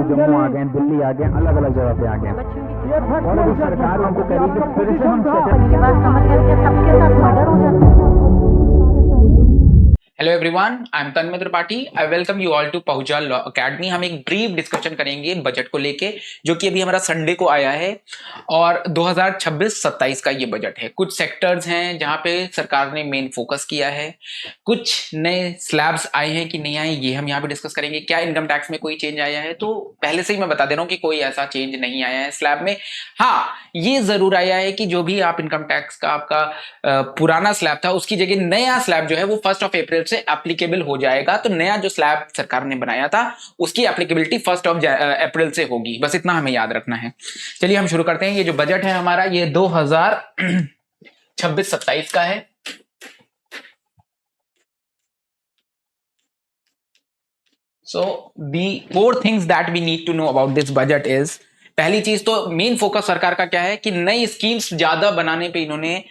जम्मू आ गए, दिल्ली आ गए, अलग अलग जगह पे आ गए और अभी सरकार हमको कह रही है कि फिर से हम मेरी बात समझ गए क्या? सबके साथ मर्डर हो जाता है। Hello everyone, I am Tanmay Tripathi. I welcome you all to Pahuncha law academy. हम एक ब्रीफ डिस्कशन करेंगे बजट को लेके, जो कि अभी हमारा संडे को आया है और 2026-27 का ये बजट है। कुछ सेक्टर्स हैं जहां पे सरकार ने मेन फोकस किया है, कुछ नए स्लैब्स आए हैं कि नहीं आए, ये हम यहाँ पे डिस्कस करेंगे। क्या इनकम टैक्स में कोई चेंज आया है? तो पहले से ही मैं बता दे रहा हूँ कि कोई ऐसा चेंज नहीं आया है स्लैब में। हाँ, ये जरूर आया है कि जो भी आप इनकम टैक्स का आपका पुराना स्लैब था, उसकी जगह नया स्लैब जो है वो 1 अप्रैल से एप्लीकेबल हो जाएगा। तो नया जो स्लैब सरकार ने बनाया था उसकी एप्लीकेबिलिटी 1 अप्रैल से होगी। बस इतना हमें याद रखना है। चलिए हम शुरू करते हैं। ये जो बजट है हमारा, ये 2026-27 का है। So the 4 things that we need to know about this budget is, पहली चीज तो मेन फोकस सरकार का क्या है कि नई स्कीम्स ज्यादा बनाने पे इन्होंने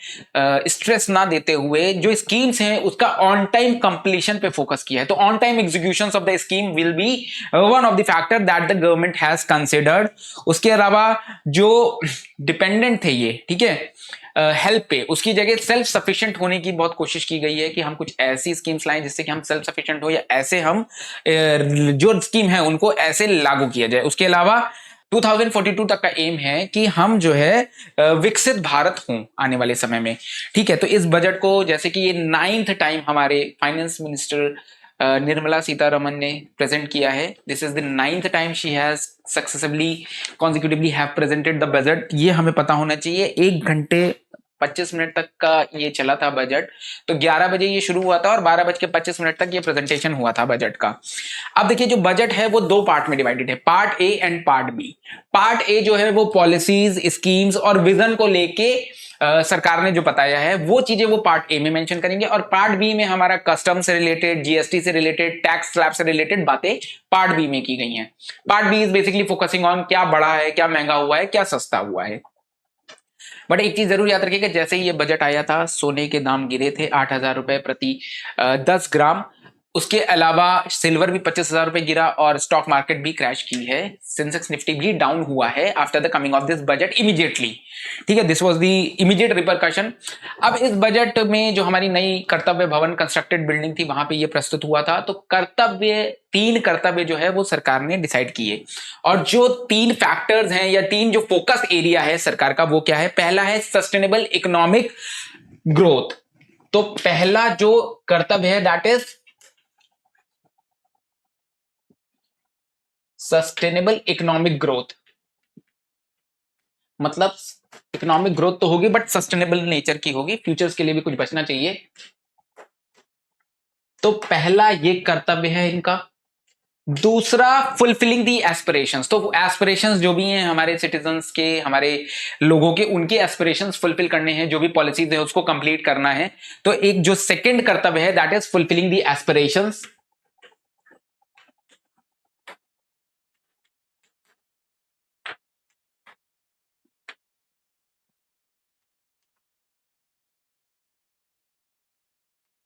स्ट्रेस ना देते हुए जो स्कीम्स हैं उसका ऑन टाइम कंप्लीशन पे फोकस किया है। तो on time execution of the scheme will be one of the factor that the government has considered. उसके अलावा जो डिपेंडेंट थे ये, ठीक है, हेल्प पे, उसकी जगह सेल्फ सफिशिएंट होने की बहुत कोशिश की गई है कि हम कुछ ऐसी स्कीम्स लाएं जिससे कि हम सेल्फ सफिशिएंट हो, या ऐसे हम जो स्कीम है उनको ऐसे लागू किया जाए। उसके अलावा 2042 तक का एम है कि हम जो है विकसित भारत हों आने वाले समय में। ठीक है, तो इस बजट को, जैसे कि ये 9th टाइम हमारे फाइनेंस मिनिस्टर निर्मला सीतारमन ने प्रेजेंट किया है। This is the 9th time she has successively consecutively have presented the budget. ये हमें पता होना चाहिए। 1 घंटे 25 मिनट तक का ये चला था बजट। तो 11 बजे ये शुरू हुआ था और 12:25 तक ये प्रेजेंटेशन हुआ था बजट का। अब देखिए, जो बजट है वो 2 पार्ट में डिवाइडेड है, part A and part B. Part A जो है वो पॉलिसीज, स्कीम्स और विजन को लेके सरकार ने जो बताया है वो चीजें वो पार्ट ए में मेंशन करेंगे, और पार्ट बी में हमारा कस्टम से रिलेटेड, जीएसटी से रिलेटेड, टैक्स स्लैब से रिलेटेड बातें पार्ट बी में की गई हैं। Part B is basically focusing on क्या बढ़ा है, क्या महंगा हुआ है, क्या सस्ता हुआ है। बट एक चीज जरूर याद रखिएगा, जैसे ही ये बजट आया था सोने के दाम गिरे थे 8,000 रुपए प्रति 10 ग्राम। उसके अलावा सिल्वर भी 25,000 रुपए गिरा और स्टॉक मार्केट भी क्रैश की है। सेंसेक्स निफ्टी भी डाउन हुआ है after the coming of this budget immediately. ठीक है, this was the immediate repercussion. अब इस बजट में जो हमारी नई कर्तव्य भवन कंस्ट्रक्टेड बिल्डिंग थी वहां पे ये प्रस्तुत हुआ था। तो 3 कर्तव्य जो है वो सरकार ने डिसाइड किए, और जो 3 फैक्टर्स हैं या 3 जो फोकस एरिया है सरकार का, वो क्या है? पहला है सस्टेनेबल इकोनॉमिक ग्रोथ। तो पहला जो कर्तव्य है that is sustainable economic growth. मतलब इकोनॉमिक ग्रोथ तो होगी बट सस्टेनेबल नेचर की होगी, फ्यूचर्स के लिए भी कुछ बचना चाहिए। तो पहला ये कर्तव्य है इनका। दूसरा, फुलफिलिंग दी एस्पिरेशंस। तो एस्पिरेशंस जो भी हैं हमारे सिटीजन्स के, हमारे लोगों के, उनके एस्पिरेशंस फुलफिल करने हैं, जो भी पॉलिसीज है उसको कंप्लीट करना है। तो एक जो सेकंड कर्तव्य है that is fulfilling the aspirations.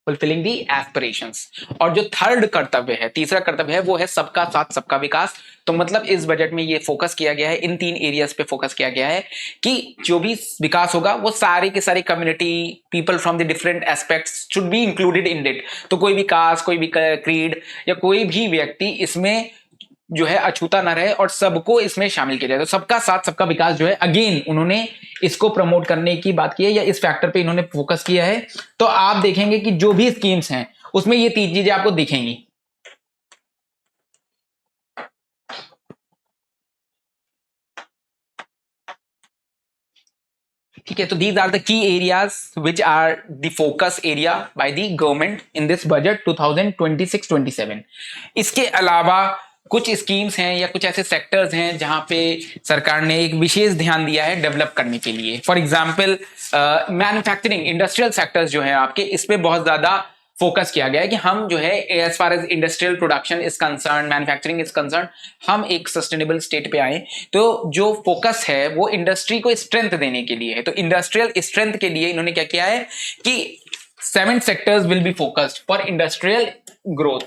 Fulfilling the aspirations. और जो थर्ड कर्तव्य है, तीसरा कर्तव्य है, वो है सबका साथ सबका विकास। तो मतलब इस बजट में ये फोकस किया गया है, इन 3 एरियाज पे फोकस किया गया है कि जो भी विकास होगा वो सारे के सारे community, people from the different aspects should be included in it. तो कोई भी कास्ट, कोई भी क्रीड या कोई भी व्यक्ति इसमें जो है अछूता ना रहे और सबको इसमें शामिल किया जाए। तो सबका साथ सबका विकास जो है, अगेन उन्होंने इसको प्रमोट करने की बात की है, या इस फैक्टर पे इन्होंने फोकस किया है। तो आप देखेंगे कि जो भी स्कीम्स हैं उसमें ये 3 चीजें आपको दिखेंगी। ठीक है, तो these are the key areas which are the focus area by the government in this budget 2026-27। इसके अलावा कुछ स्कीम्स हैं या कुछ ऐसे सेक्टर्स हैं जहां पे सरकार ने एक विशेष ध्यान दिया है डेवलप करने के लिए। For example manufacturing, industrial sectors जो है आपके, इस पे बहुत ज्यादा फोकस किया गया है कि हम जो है as far as industrial production is concerned, manufacturing is concerned, हम एक सस्टेनेबल स्टेट पे आए। तो जो फोकस है वो इंडस्ट्री को स्ट्रेंथ देने के लिए है। तो इंडस्ट्रियल स्ट्रेंथ के लिए इन्होंने क्या किया है कि 7 sectors will be focused for industrial growth.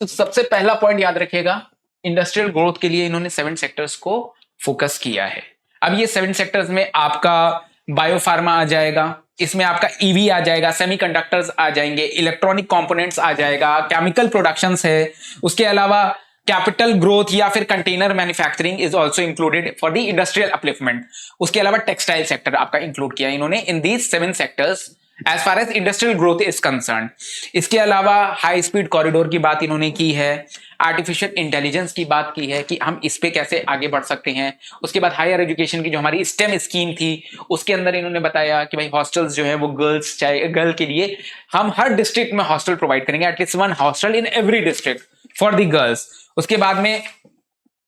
तो सबसे पहला पॉइंट याद रखिएगा, इंडस्ट्रियल ग्रोथ के लिए इन्होंने 7 सेक्टर्स को फोकस किया है। अब ये 7 सेक्टर्स में आपका बायोफार्मा आ जाएगा, इसमें आपका ईवी आ जाएगा, सेमीकंडक्टर्स आ जाएंगे, इलेक्ट्रॉनिक कंपोनेंट्स आ जाएगा, केमिकल प्रोडक्शंस है, उसके अलावा कैपिटल ग्रोथ या फिर container manufacturing is also included for the industrial upliftment. उसके अलावा टेक्सटाइल सेक्टर आपका इंक्लूड किया इन्होंने in these 7 sectors as far as industrial growth is concerned. इसके अलावा हाई स्पीड कॉरिडोर की बात इन्होंने की है, आर्टिफिशियल इंटेलिजेंस की बात की है कि हम इस पे कैसे आगे बढ़ सकते हैं। उसके बाद हायर एजुकेशन की जो हमारी स्टेम स्कीम थी उसके अंदर इन्होंने बताया कि भाई हॉस्टल्स जो है वो गर्ल्स चाहे गर्ल के लिए हम हर डिस्ट्रिक्ट में हॉस्टल प्रोवाइड करेंगे, at least 1 hostel in every district for the girls. उसके बाद में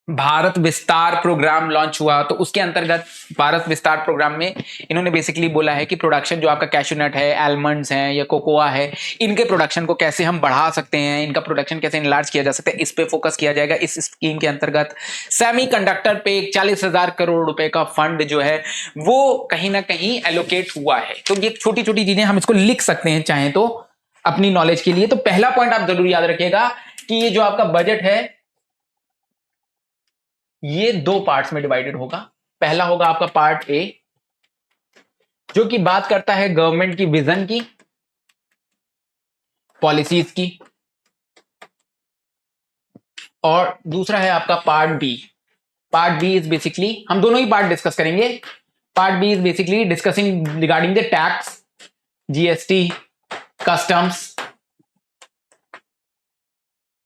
भारत विस्तार प्रोग्राम लॉन्च हुआ, तो उसके अंतर्गत भारत विस्तार प्रोग्राम में इन्होंने बेसिकली बोला है कि प्रोडक्शन जो आपका कैशू नट है, आलमंड्स हैं या कोकोआ है, इनके प्रोडक्शन को कैसे हम बढ़ा सकते हैं, इनका प्रोडक्शन कैसे इनलार्ज किया जा सकता है, इस पे फोकस किया जाएगा। इस स्कीम के अंतर्गत सेमीकंडक्टर पे 40,000 करोड़ रुपए का फंड जो है वो कहीं ना कहीं एलोकेट हुआ है। तो ये छोटी छोटी चीजें हम इसको लिख सकते हैं चाहे तो अपनी नॉलेज के लिए। तो पहला पॉइंट आप जरूर याद रखिएगा कि ये जो आपका बजट है ये 2 पार्ट्स में डिवाइडेड होगा। पहला होगा आपका पार्ट ए जो कि बात करता है गवर्नमेंट की विजन की, पॉलिसीज की, और दूसरा है आपका part B. Part B is basically, हम दोनों ही पार्ट डिस्कस करेंगे। Part B is basically discussing regarding the tax, GST, customs,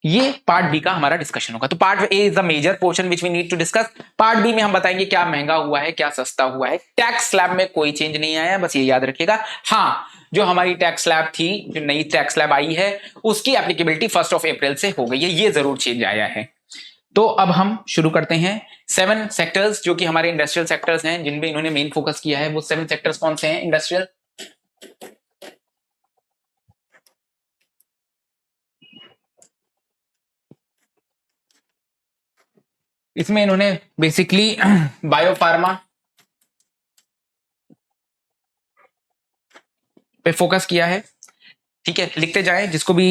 ये पार्ट बी का हमारा डिस्कशन होगा। तो part A is the major portion which we need to discuss. Part B में हम बताएंगे क्या महंगा हुआ है, क्या सस्ता हुआ है। टैक्स स्लैब में कोई चेंज नहीं आया, बस ये याद रखिएगा। हाँ, जो हमारी टैक्स स्लैब थी, जो नई टैक्स स्लैब आई है, उसकी एप्लीकेबिलिटी 1 अप्रैल से हो गई है, ये जरूर चेंज आया है। तो अब हम शुरू करते हैं। 7 सेक्टर्स जो कि हमारे इंडस्ट्रियल सेक्टर्स हैं जिनमें इन्होंने मेन फोकस किया है, वो 7 सेक्टर्स कौन से हैं इंडस्ट्रियल? इसमें इन्होंने बेसिकली बायोफार्मा पे फोकस किया है। ठीक है, लिखते जाएं, जिसको भी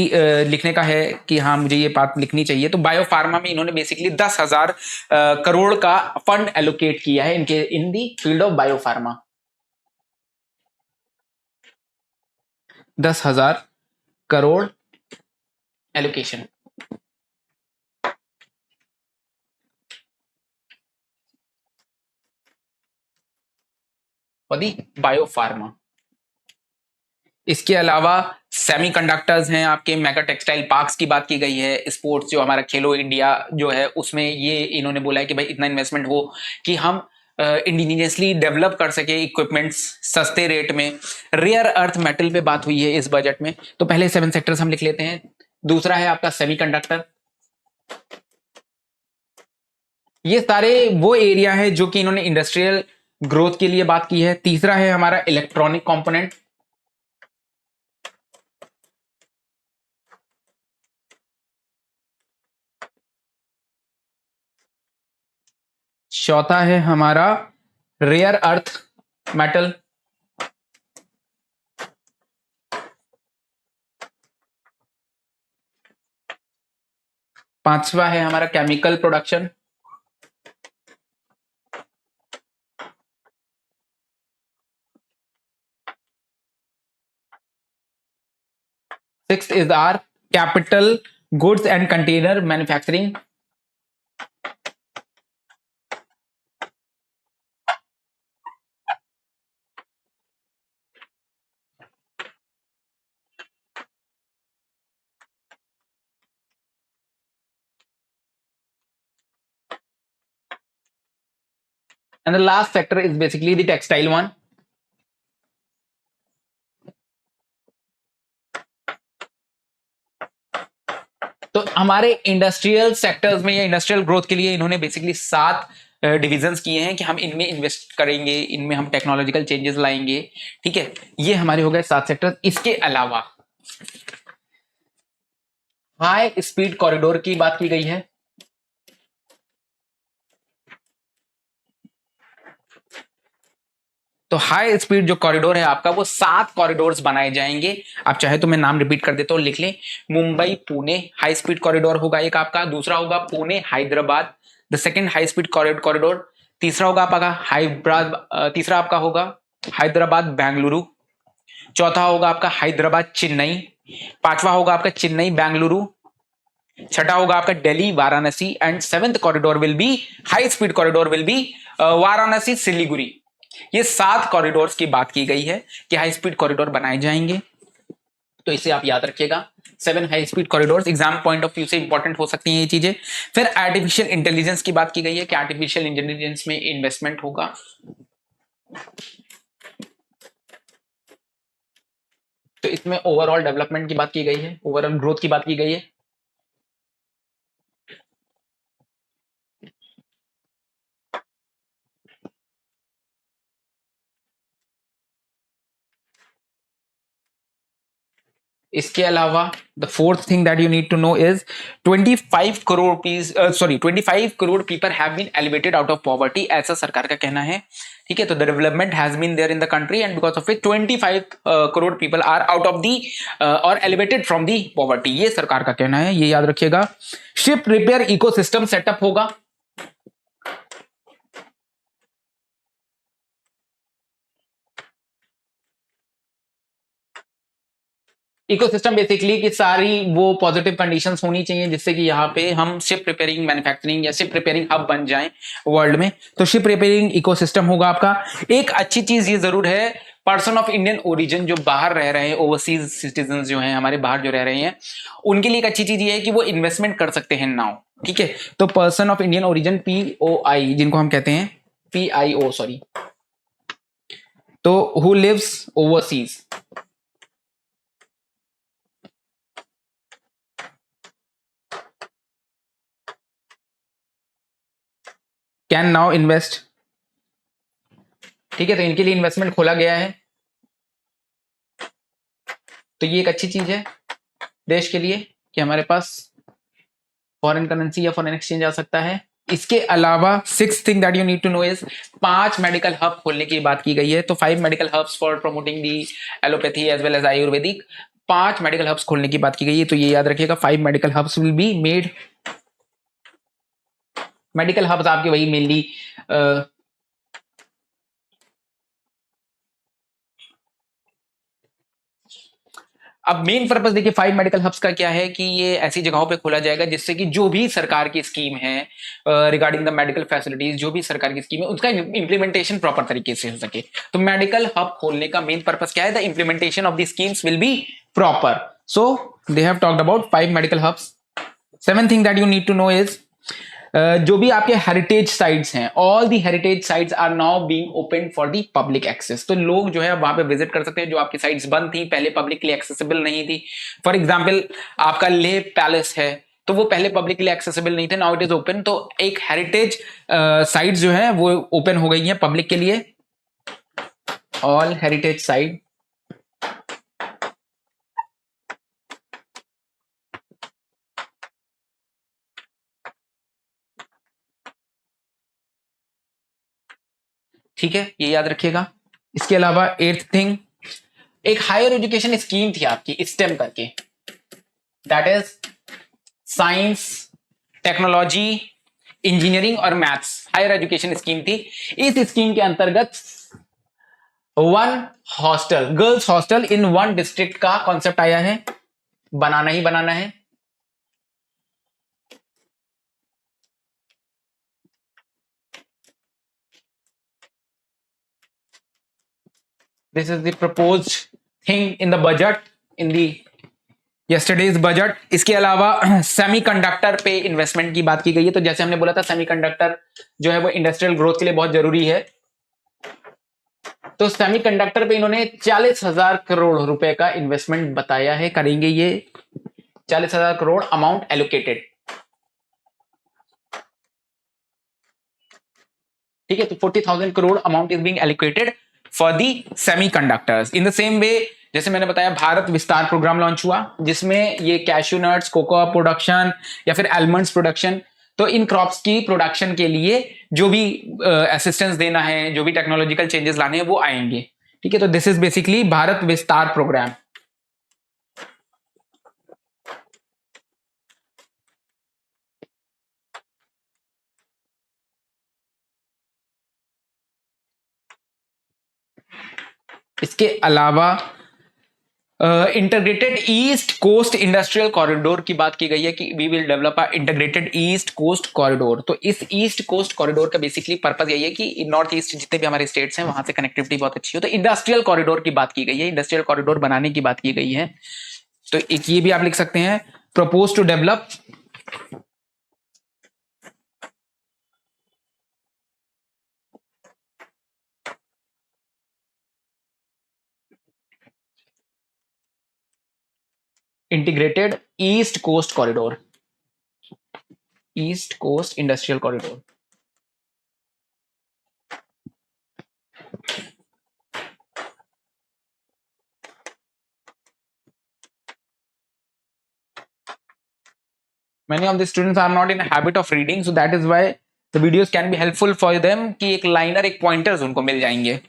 लिखने का है कि हाँ मुझे ये बात लिखनी चाहिए। तो बायोफार्मा में इन्होंने बेसिकली 10,000 करोड़ का फंड एलोकेट किया है इनके in the field of biopharma. 10,000 crore allocation. For the biopharma. इसके अलावा सेमीकंडक्टर्स हैं, आपके मेगा टेक्सटाइल पार्क्स की बात की गई है। स्पोर्ट्स जो हमारा खेलो इंडिया जो है उसमें ये इन्होंने बोला है कि भाई इतना इन्वेस्टमेंट हो कि हम इंडिजिनियसली डेवलप कर सके इक्विपमेंट्स सस्ते रेट में। रेयर अर्थ मेटल पे बात हुई है इस बजट में। तो पहले 7 सेक्टर्स हम लिख लेते हैं। दूसरा है आपका सेमीकंडक्टर। ये सारे वो एरिया है जो कि इन्होंने इंडस्ट्रियल ग्रोथ के लिए बात की है। तीसरा है हमारा इलेक्ट्रॉनिक कंपोनेंट। चौथा है हमारा रेयर अर्थ मेटल। पांचवा है हमारा chemical production. Sixth is are capital goods and container manufacturing. And the last sector is basically the textile one. तो हमारे इंडस्ट्रियल सेक्टर्स में या इंडस्ट्रियल ग्रोथ के लिए इन्होंने बेसिकली 7 डिविजन्स किए हैं कि हम इनमें इन्वेस्ट करेंगे, इनमें हम टेक्नोलॉजिकल चेंजेस लाएंगे। ठीक है, ये हमारे हो गए 7 सेक्टर्स। इसके अलावा हाई स्पीड कॉरिडोर की बात की गई है। तो हाई स्पीड जो कॉरिडोर है आपका, वो 7 कॉरिडोर्स बनाए जाएंगे। आप चाहे तो मैं नाम रिपीट कर देता हूँ, लिख लें। Mumbai Pune high speed corridor होगा एक आपका, दूसरा होगा Pune Hyderabad, the second high speed corridor, तीसरा होगा आपका तीसरा आपका होगा हैदराबाद बेंगलुरु, चौथा होगा आपका हैदराबाद चेन्नई, पांचवा होगा आपका चेन्नई बेंगलुरु, छठा होगा आपका Delhi Varanasi, and seventh corridor will be high speed corridor will be Varanasi Siliguri. ये 7 कॉरिडोर्स की बात की गई है कि हाई स्पीड कॉरिडोर बनाए जाएंगे, तो इसे आप याद रखिएगा। 7 high speed corridors exam point of view से इंपॉर्टेंट हो सकती हैं ये चीजें। फिर आर्टिफिशियल इंटेलिजेंस की बात की गई है कि आर्टिफिशियल इंटेलिजेंस में इन्वेस्टमेंट होगा। तो इसमें ओवरऑल डेवलपमेंट की बात की गई है, ओवरऑल ग्रोथ की बात की गई है। इसके अलावा the fourth thing that you need to know is 25 crore people have been elevated out of poverty, ऐसा सरकार का कहना है। ठीक है, तो the development has been there in the country and because of it 25 crore people are out of the और elevated from the poverty, ये सरकार का कहना है, ये याद रखिएगा। शिप रिपेयर इकोसिस्टम सेटअप होगा। इकोसिस्टम बेसिकली कि सारी वो पॉजिटिव कंडीशंस होनी चाहिए जिससे कि यहाँ पे हम शिप रिपेयरिंग मैन्युफैक्चरिंग या शिप रिपेयरिंग हब बन जाएं वर्ल्ड में। तो शिप रिपेयरिंग इकोसिस्टम होगा आपका। एक अच्छी चीज ये जरूर है, पर्सन ऑफ इंडियन ओरिजिन जो बाहर रह रहे हैं, ओवरसीज सिटीजन जो हैं हमारे बाहर जो रह रहे हैं, उनके लिए एक अच्छी चीज ये है कि वो इन्वेस्टमेंट कर सकते हैं नाउ। ठीक है, तो person of Indian origin POI जिनको हम कहते हैं, PIO सॉरी, तो who lives overseas, can now invest. ठीक है, तो इनके लिए इन्वेस्टमेंट खोला गया है, तो ये एक अच्छी चीज है देश के लिए कि हमारे पास फॉरेन करेंसी या फॉरेन एक्सचेंज आ सकता है। इसके अलावा 6th thing that you need to know is 5 medical hub खोलने की बात की गई है। तो 5 medical hubs for promoting the allopathy as well as ayurvedic, 5 medical hubs खोलने की बात की गई है, तो ये याद रखिएगा 5 medical hubs will be made. Medical hubs आपके वही मेनली अब मेन पर्पस देखिए 5 मेडिकल हब्स का क्या है कि ये ऐसी जगहों पे खोला जाएगा जिससे कि जो भी सरकार की स्कीम है रिगार्डिंग द मेडिकल फैसिलिटीज, जो भी सरकार की स्कीम है उसका इंप्लीमेंटेशन प्रॉपर तरीके से हो सके। तो मेडिकल हब खोलने का मेन पर्पस क्या है, the implementation of the schemes will be proper. So they have talked about 5 medical hubs. 7th thing that you need to know is जो भी आपके हेरिटेज साइट्स हैं, all the heritage sites are now being open for the public access. तो लोग जो है वहां पे विजिट कर सकते हैं, जो आपकी साइट्स बंद थी पहले पब्लिकली एक्सेसिबल नहीं थी। फॉर एग्जांपल आपका लेह पैलेस है, तो वो पहले पब्लिकली एक्सेसिबल नहीं थे, नाउ इट इज ओपन। तो एक हेरिटेज साइट्स जो है वो ओपन हो गई है पब्लिक के लिए, ऑल हेरिटेज साइट। ठीक है, ये याद रखिएगा। इसके अलावा 8th थिंग, एक हायर एजुकेशन स्कीम थी आपकी स्टेम करके, that is science, technology, engineering और मैथ्स, हायर एजुकेशन स्कीम थी। इस स्कीम के अंतर्गत 1 हॉस्टल, गर्ल्स हॉस्टल इन 1 डिस्ट्रिक्ट का कॉन्सेप्ट आया है, बनाना ही बनाना है। This is the proposed thing in the budget, in the yesterday's budget. इसके अलावा सेमीकंडक्टर पे इन्वेस्टमेंट की बात की गई है। तो जैसे हमने बोला था सेमीकंडक्टर जो है वो इंडस्ट्रियल ग्रोथ के लिए बहुत जरूरी है, तो सेमीकंडक्टर पे इन्होंने 40,000 करोड़ रुपए का इन्वेस्टमेंट बताया है, करेंगे ये 40,000 करोड़ अमाउंट एलोकेटेड। ठीक है, तो 40,000 crore amount is being allocated for the semiconductors. In the same way जैसे मैंने बताया भारत विस्तार प्रोग्राम लॉन्च हुआ जिसमें ये कैश्यू नट्स, कोकोआ प्रोडक्शन या फिर आलमंड्स प्रोडक्शन, तो इन क्रॉप्स की प्रोडक्शन के लिए जो भी असिस्टेंस देना है, जो भी टेक्नोलॉजिकल चेंजेस लाने हैं वो आएंगे। ठीक है, तो दिस इज बेसिकली भारत विस्तार प्रोग्राम। इसके अलावा integrated east coast industrial corridor की बात की गई है कि we will develop a integrated east coast corridor. तो इस ईस्ट कोस्ट कॉरिडोर का बेसिकली पर्पस यही है कि नॉर्थ ईस्ट जितने भी हमारे स्टेट्स हैं वहां से कनेक्टिविटी बहुत अच्छी हो। तो इंडस्ट्रियल कॉरिडोर की बात की गई है, इंडस्ट्रियल कॉरिडोर बनाने की बात की गई है। तो एक ये भी आप लिख सकते हैं, propose to develop integrated east coast corridor, east coast industrial corridor. Many of the students are not in a habit of reading, so that is why the videos can be helpful for them कि एक liner, एक pointers उनको मिल जाएंगे।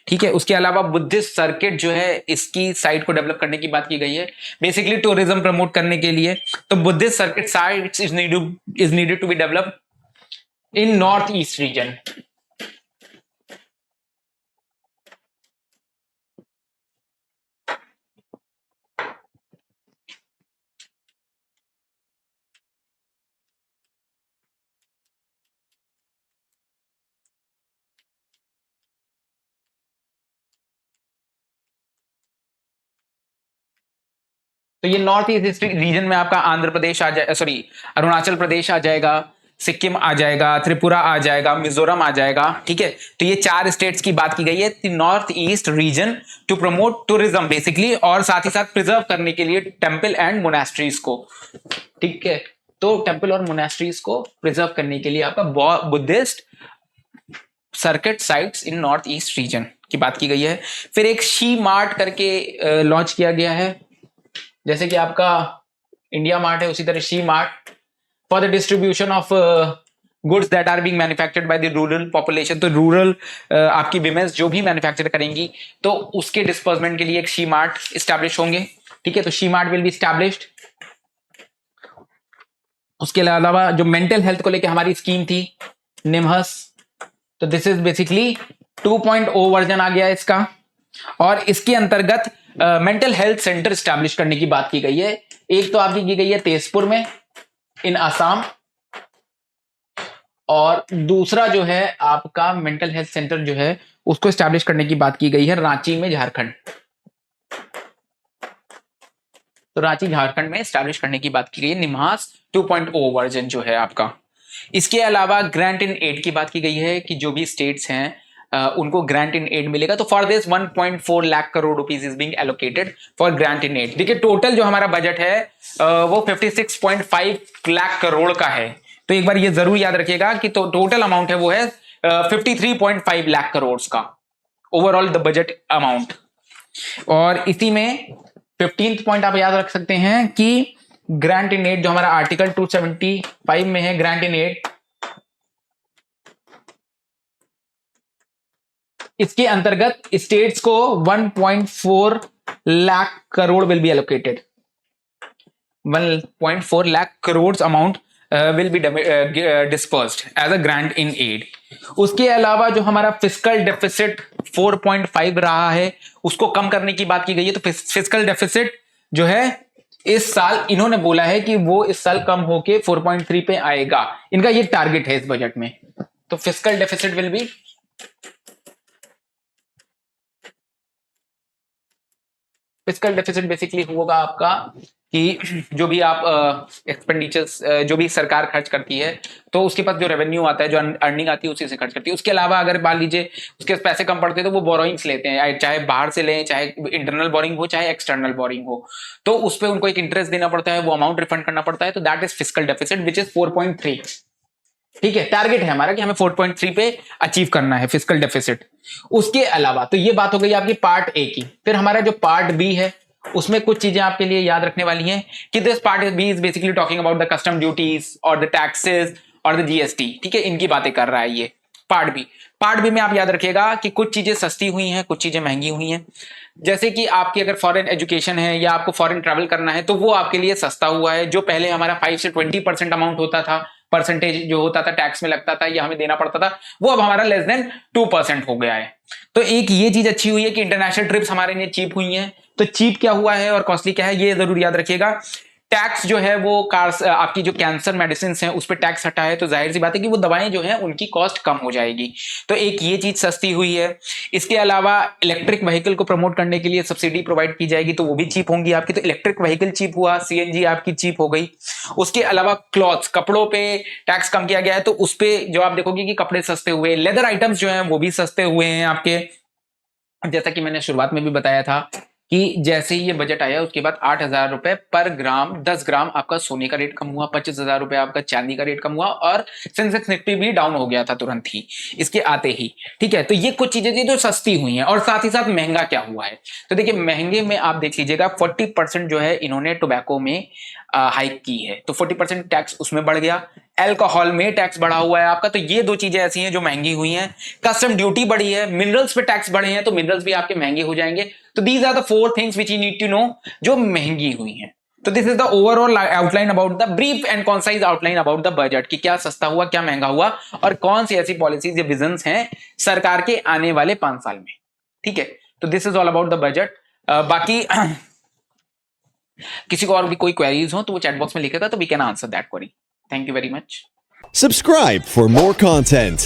ठीक है, उसके अलावा Buddhist circuit जो है इसकी साइट को डेवलप करने की बात की गई है, बेसिकली टूरिज्म प्रमोट करने के लिए। तो Buddhist circuit sites is needed to be developed in north east region. तो ये नॉर्थ ईस्ट रीजन में आपका आंध्र प्रदेश आ जाए, सॉरी अरुणाचल प्रदेश आ जाएगा, सिक्किम आ जाएगा, त्रिपुरा आ जाएगा, मिजोरम आ जाएगा। ठीक है, तो ये 4 स्टेट्स की बात की गई है north east region to promote tourism basically, और साथ ही साथ प्रिजर्व करने के लिए टेम्पल एंड मोनेस्ट्रीज को। ठीक है, तो टेम्पल और मोनेस्ट्रीज को प्रिजर्व करने के लिए आपका Buddhist circuit sites in north east reason की बात की गई है। फिर एक शी मार्ट करके लॉन्च किया गया है, जैसे कि आपका इंडिया मार्ट है उसी तरह she mart for the distribution of goods that are being manufactured by the rural population. तो रूरल आपकी विमेन्स जो भी मैन्युफैक्चर करेंगी तो उसके डिस्पर्समेंट के लिए एक शी मार्ट स्टैब्लिश होंगे। ठीक है, तो she mart will be established. उसके अलावा जो मेंटल हेल्थ को लेकर हमारी स्कीम थी निम्हस, तो दिस इज बेसिकली 2.0 वर्जन आ गया इसका, और इसके अंतर्गत मेंटल हेल्थ सेंटर स्टैब्लिश करने की बात की गई है। एक तो आपकी की गई है तेजपुर में इन असम, और दूसरा जो है आपका मेंटल हेल्थ सेंटर जो है उसको स्टैब्लिश करने की बात की गई है रांची में, झारखंड। तो रांची झारखंड में स्टैब्लिश करने की बात की गई है निम्हास 2.0 वर्जन जो है आपका। इसके अलावा ग्रांट इन एड की बात की गई है कि जो भी स्टेट्स हैं उनको ग्रांट इन एड मिलेगा। तो for this 1.4 lakh crore rupees is being allocated for grant in aid. देखिए टोटल जो हमारा बजट है वो 56.5 लाख करोड़ का है। तो एक बार ये जरूर याद रखिएगा कि तो टोटल अमाउंट है वो है 53.5 लाख करोड़ का ओवरऑल द बजट अमाउंट। और इसी में 15th पॉइंट आप याद रख सकते हैं कि ग्रांट इन एड जो हमारा आर्टिकल 275 में है, ग्रांट इन एड, इसके अंतर्गत स्टेट्स को 1.4 lakh crore will be allocated. 1.4 lakh crore amount will be dispersed as a grant in aid. उसके अलावा जो हमारा फिस्कल डेफिसिट 4.5 रहा है उसको कम करने की बात की गई है। तो फिस्कल डेफिसिट जो है इस साल इन्होंने बोला है कि वो इस साल कम होके 4.3 पे आएगा, इनका ये टारगेट है इस बजट में। तो fiscal deficit will be, fiscal deficit basically होगा आपका कि जो भी आप एक्सपेंडिचर्स जो भी सरकार खर्च करती है तो उसके पास जो रेवेन्यू आता है, जो अर्निंग आती है उसी से खर्च करती है। उसके अलावा अगर मान लीजिए उसके पास पैसे कम पड़ते हैं तो वो बोरोइंग्स लेते हैं, चाहे बाहर से लें, चाहे इंटरनल बोरिंग हो चाहे एक्सटर्नल बोरिंग हो, तो उस पर उनको एक इंटरेस्ट देना पड़ता है, वो अमाउंट रिफंड करना पड़ता है। तो that is fiscal deficit which is 4.3। ठीक है, टारगेट है हमारा कि हमें 4.3 पे अचीव करना है फिस्कल डेफिसिट। उसके अलावा तो ये बात हो गई आपकी पार्ट ए की। फिर हमारा जो पार्ट बी है उसमें कुछ चीजें आपके लिए याद रखने वाली हैं कि this part B is basically talking about the custom duties और द टैक्सेस और द जीएसटी। ठीक है, इनकी बातें कर रहा है ये। पार्ट बी में आप याद रखिएगा कि कुछ चीजें सस्ती हुई हैं, कुछ चीजें महंगी हुई हैं। जैसे कि आपकी अगर फॉरेन एजुकेशन है या आपको फॉरेन ट्रैवल करना है तो वो आपके लिए सस्ता हुआ है। जो पहले हमारा 5 से 20% अमाउंट होता था, परसेंटेज जो होता था टैक्स में लगता था या हमें देना पड़ता था, वो अब हमारा लेस देन 2% हो गया है। तो एक ये चीज अच्छी हुई है कि इंटरनेशनल ट्रिप्स हमारे लिए चीप हुई हैं। तो चीप क्या हुआ है और कॉस्टली क्या है, ये जरूर याद रखिएगा। टैक्स जो है वो कार्स, आपकी जो कैंसर मेडिसिन हैं उस पर टैक्स हटा है, तो जाहिर सी बात है कि वो दवाएं जो हैं उनकी कॉस्ट कम हो जाएगी। तो एक ये चीज सस्ती हुई है। इसके अलावा इलेक्ट्रिक व्हीकल को प्रमोट करने के लिए सब्सिडी प्रोवाइड की जाएगी, तो वो भी चीप होंगी आपकी। तो इलेक्ट्रिक व्हीकल चीप हुआ, सीएनजी आपकी चीप हो गई। उसके अलावा क्लॉथ्स, कपड़ों पे टैक्स कम किया गया है, तो उस पे जो आप देखोगे कि कपड़े सस्ते हुए। लेदर आइटम्स जो हैं वो भी सस्ते हुए हैं आपके। जैसा कि मैंने शुरुआत में भी बताया था कि जैसे ही ये बजट आया उसके बाद 8,000 रुपए पर ग्राम, 10 ग्राम आपका सोने का रेट कम हुआ, 25,000 रुपए आपका चांदी का रेट कम हुआ और सेंसेक्स निफ्टी भी डाउन हो गया था तुरंत ही इसके आते ही। ठीक है, तो ये कुछ चीजें थी जो सस्ती हुई हैं। और साथ ही साथ महंगा क्या हुआ है, तो देखिए महंगे में आप देख लीजिएगा 40% जो है इन्होंने टोबैको में हाइक की है, तो 40% टैक्स उसमें बढ़ गया। अल्कोहल में टैक्स बढ़ा हुआ है आपका, तो ये दो चीजें ऐसी हैं जो महंगी हुई हैं। कस्टम ड्यूटी बढ़ी है, मिनरल्स पे टैक्स बढ़े हैं, तो मिनरल्स भी आपके महंगे हो जाएंगे। तो these are the 4 things which you need to know जो महंगी हुई हैं। तो this is the overall outline about the brief and concise outline about the budget कि क्या सस्ता हुआ, क्या महंगा हुआ और कौन सी ऐसी पॉलिसीज या विजन्स हैं सरकार के आने वाले 5 साल में। ठीक है, तो this is all about the budget. बाकी किसी को और भी कोई क्वेरीज हो तो वो चैट बॉक्स में लिखेगा, तो we can answer that query. Thank you very much. Subscribe for more content.